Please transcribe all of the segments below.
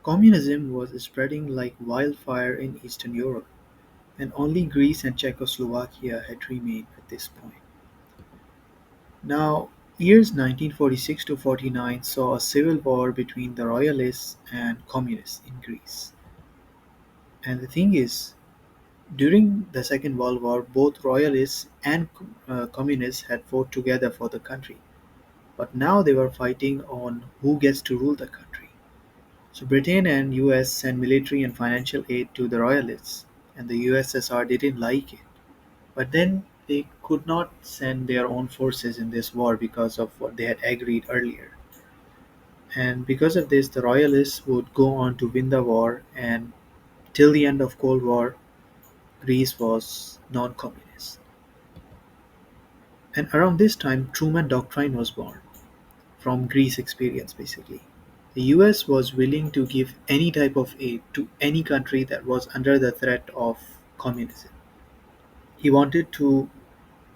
Communism was spreading like wildfire in Eastern Europe, and only Greece and Czechoslovakia had remained at this point. Now, years 1946 to 49 saw a civil war between the royalists and communists in Greece. And the thing is, during the Second World War, both royalists and communists had fought together for the country. But now they were fighting on who gets to rule the country. So Britain and US sent military and financial aid to the royalists, and the USSR didn't like it. But then they could not send their own forces in this war because of what they had agreed earlier. And because of this, the royalists would go on to win the war, and till the end of Cold War, Greece was non-communist. And around this time, Truman Doctrine was born from Greece experience basically. The US was willing to give any type of aid to any country that was under the threat of communism. He wanted to,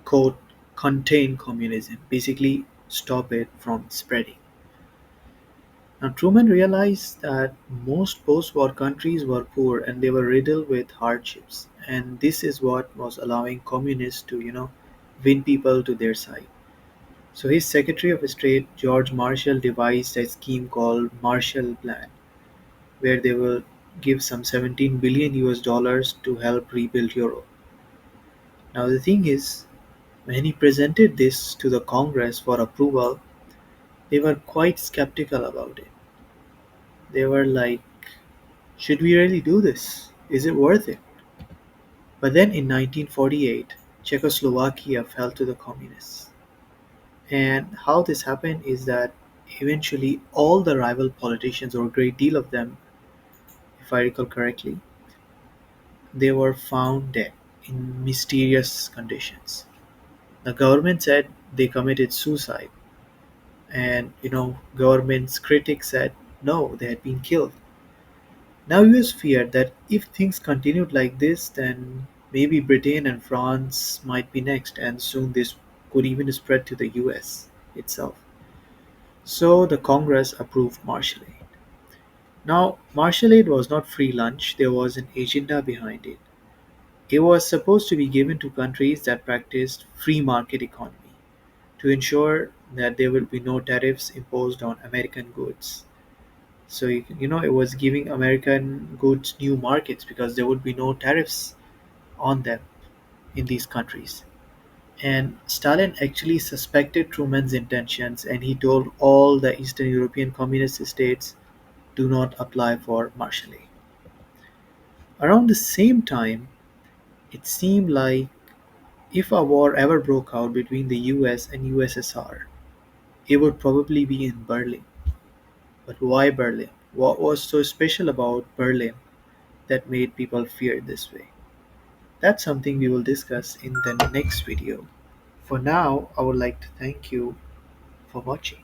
quote, contain communism, basically stop it from spreading. Now, Truman realized that most post war countries were poor and they were riddled with hardships. And this is what was allowing communists to, win people to their side. So, his Secretary of State, George Marshall, devised a scheme called Marshall Plan, where they will give some 17 billion US dollars to help rebuild Europe. Now, the thing is, when he presented this to the Congress for approval, they were quite skeptical about it. They were like, should we really do this? Is it worth it? But then in 1948, Czechoslovakia fell to the communists. And how this happened is that eventually all the rival politicians, or a great deal of them, if I recall correctly, they were found dead in mysterious conditions. The government said they committed suicide, and government's critics said no, they had been killed. Now US feared that if things continued like this, then maybe Britain and France might be next, and soon this could even spread to the US itself. So the Congress approved martial aid. Now, martial aid was not free lunch, there was an agenda behind it. It was supposed to be given to countries that practiced free market economy to ensure that there will be no tariffs imposed on American goods. So it was giving American goods new markets because there would be no tariffs on them in these countries. And Stalin actually suspected Truman's intentions, and he told all the Eastern European communist states, do not apply for martial aid. Around the same time, it seemed like if a war ever broke out between the US and USSR, it would probably be in Berlin. But why Berlin? What was so special about Berlin that made people fear this way? That's something we will discuss in the next video. For now, I would like to thank you for watching.